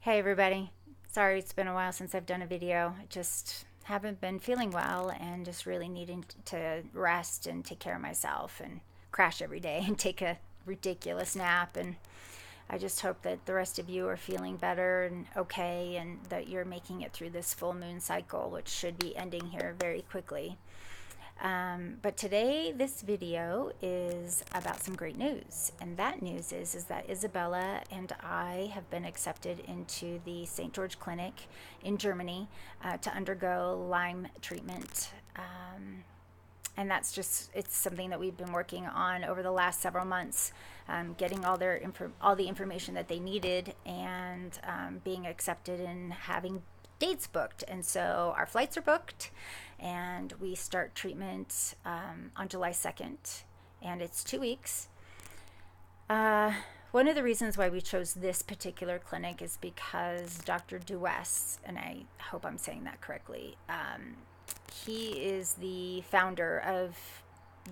Hey everybody. Sorry it's been a while since I've done a video. I just haven't been feeling well and just really needing to rest and take care of myself and crash every day and take a ridiculous nap. And I just hope that the rest of you are feeling better and okay and that you're making it through this full moon cycle, which should be ending here very quickly. But today, this video is about some great news, and that news is that Isabella and I have been accepted into the St. George Clinic in Germany to undergo Lyme treatment. And that's just, it's something that we've been working on over the last several months, getting all the information that they needed and being accepted and having dates booked. And so our flights are booked and we start treatment on July 2nd, and it's 2 weeks. One of the reasons why we chose this particular clinic is because Dr. Duess, and I hope I'm saying that correctly, he is the founder of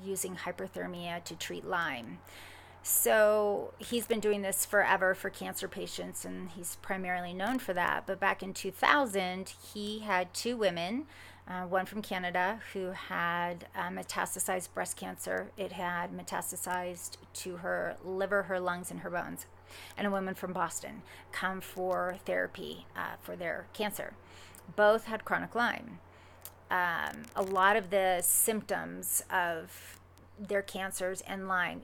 using hyperthermia to treat Lyme. So he's been doing this forever for cancer patients, and he's primarily known for that. But back in 2000, he had two women, one from Canada who had metastasized breast cancer. It had metastasized to her liver, her lungs, and her bones. And a woman from Boston come for therapy for their cancer. Both had chronic Lyme. A lot of the symptoms of their cancers and Lyme,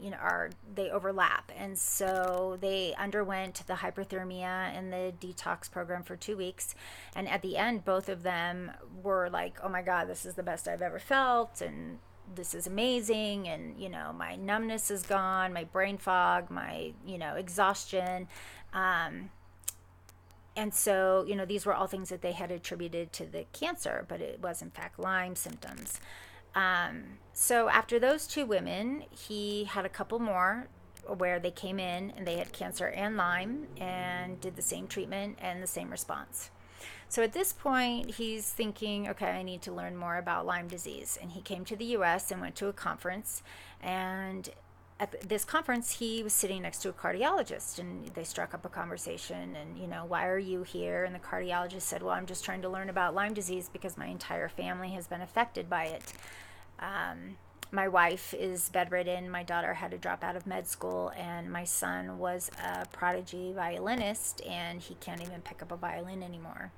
they overlap. And so they underwent the hyperthermia and the detox program for 2 weeks. And at the end, both of them were like, oh my God, this is the best I've ever felt. And this is amazing. And, my numbness is gone, my brain fog, my, exhaustion. And so, these were all things that they had attributed to the cancer, but it was in fact Lyme symptoms. So after those two women, he had a couple more where they came in and they had cancer and Lyme and did the same treatment and the same response. So at this point, he's thinking, okay, I need to learn more about Lyme disease. And he came to the US and went to a conference. And at this conference, he was sitting next to a cardiologist, and they struck up a conversation and, why are you here? And the cardiologist said, well, I'm just trying to learn about Lyme disease because my entire family has been affected by it. My wife is bedridden. My daughter had to drop out of med school, and my son was a prodigy violinist, and he can't even pick up a violin anymore.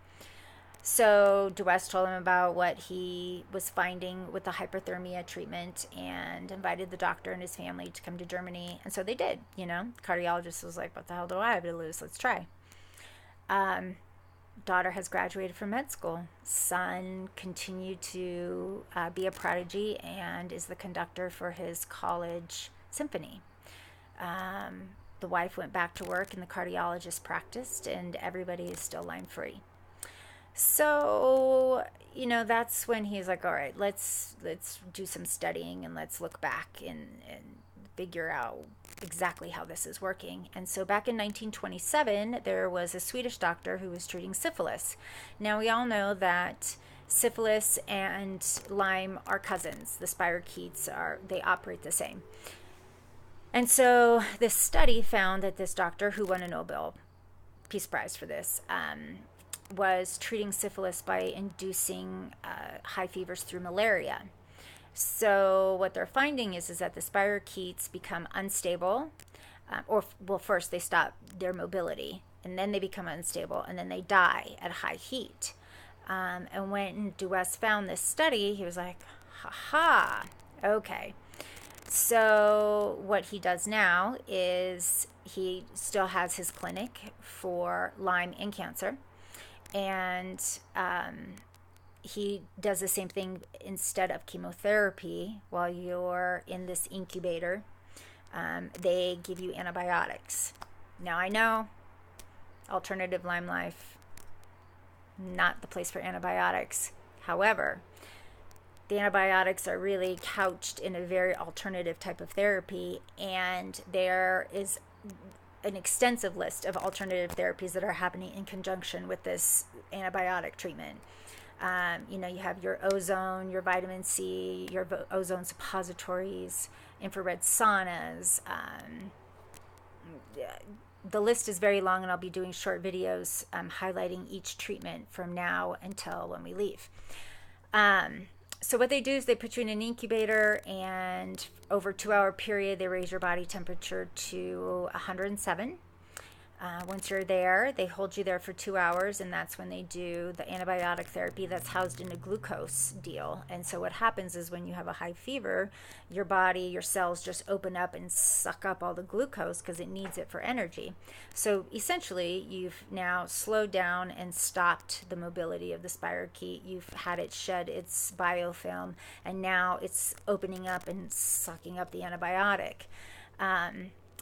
So Duess told him about what he was finding with the hyperthermia treatment and invited the doctor and his family to come to Germany. And so they did, Cardiologist was like, what the hell do I have to lose? Let's try. Daughter has graduated from med school. Son continued to be a prodigy and is the conductor for his college symphony. The wife went back to work and the cardiologist practiced, and everybody is still Lyme free. So, that's when he's like, all right, let's do some studying and let's look back and figure out exactly how this is working. And so back in 1927, there was a Swedish doctor who was treating syphilis. Now, we all know that syphilis and Lyme are cousins. The spirochetes they operate the same. And so this study found that this doctor, who won a Nobel Peace Prize for this, was treating syphilis by inducing high fevers through malaria. So what they're finding is that the spirochetes become unstable, first they stop their mobility, and then they become unstable, and then they die at high heat. And when Duess found this study, he was like, ha, okay. So what he does now is he still has his clinic for Lyme and cancer. And he does the same thing. Instead of chemotherapy, while you're in this incubator, they give you antibiotics. Now, I know alternative Lyme life, not the place for antibiotics. However, the antibiotics are really couched in a very alternative type of therapy, and there is an extensive list of alternative therapies that are happening in conjunction with this antibiotic treatment. You have your ozone, your vitamin C, your ozone suppositories, infrared saunas, the list is very long, and I'll be doing short videos highlighting each treatment from now until when we leave. So what they do is they put you in an incubator, and over a 2-hour period, they raise your body temperature to 107. Once you're there, they hold you there for 2 hours, and that's when they do the antibiotic therapy that's housed in a glucose deal. And so what happens is when you have a high fever, your body, your cells just open up and suck up all the glucose because it needs it for energy. So essentially, you've now slowed down and stopped the mobility of the spirochete. You've had it shed its biofilm, and now it's opening up and sucking up the antibiotic.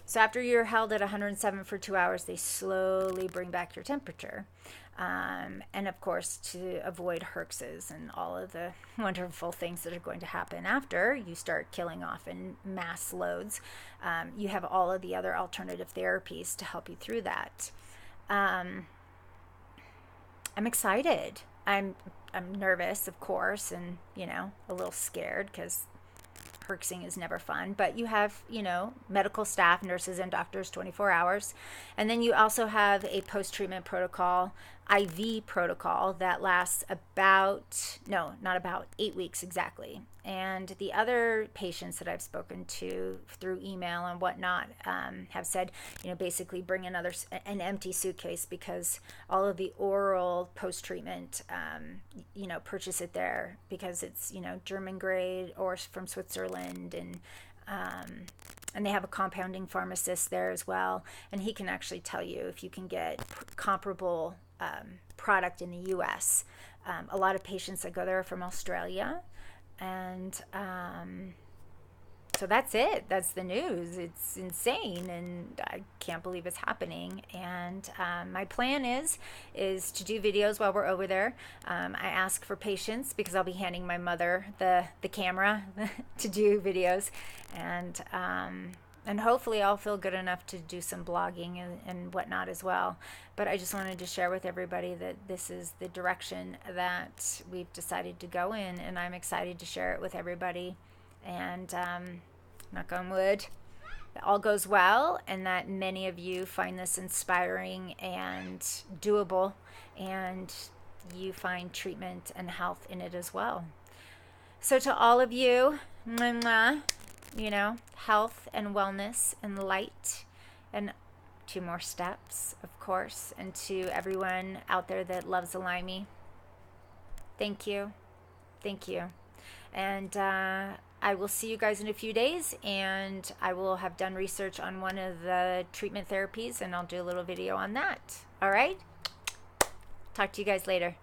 So after you're held at 107 for 2 hours, they slowly bring back your temperature. And of course, to avoid herxes and all of the wonderful things that are going to happen after you start killing off in mass loads, you have all of the other alternative therapies to help you through that. I'm excited. I'm nervous, of course, and, you know, a little scared because herxing is never fun, but you have, you know, medical staff, nurses, and doctors 24 hours. And then you also have a post-treatment protocol, IV protocol, that lasts not about 8 weeks exactly. And the other patients that I've spoken to through email and whatnot have said, you know, basically bring an empty suitcase, because all of the oral post-treatment, you know, purchase it there because it's, you know, German grade or from Switzerland, and they have a compounding pharmacist there as well, and he can actually tell you if you can get comparable product in the U.S. A lot of patients that go there are from Australia. And so that's it. That's the news. It's insane, and I can't believe it's happening. And my plan is to do videos while we're over there. I ask for patience because I'll be handing my mother the camera to do videos, and hopefully I'll feel good enough to do some blogging and whatnot as well. But I just wanted to share with everybody that this is the direction that we've decided to go in, and I'm excited to share it with everybody. And knock on wood, that all goes well, and that many of you find this inspiring and doable, and you find treatment and health in it as well. So to all of you, you know, health and wellness and light, and 2 more steps, of course. And to everyone out there that loves a Limey, thank you. Thank you. And I will see you guys in a few days, and I will have done research on one of the treatment therapies, and I'll do a little video on that. All right? Talk to you guys later.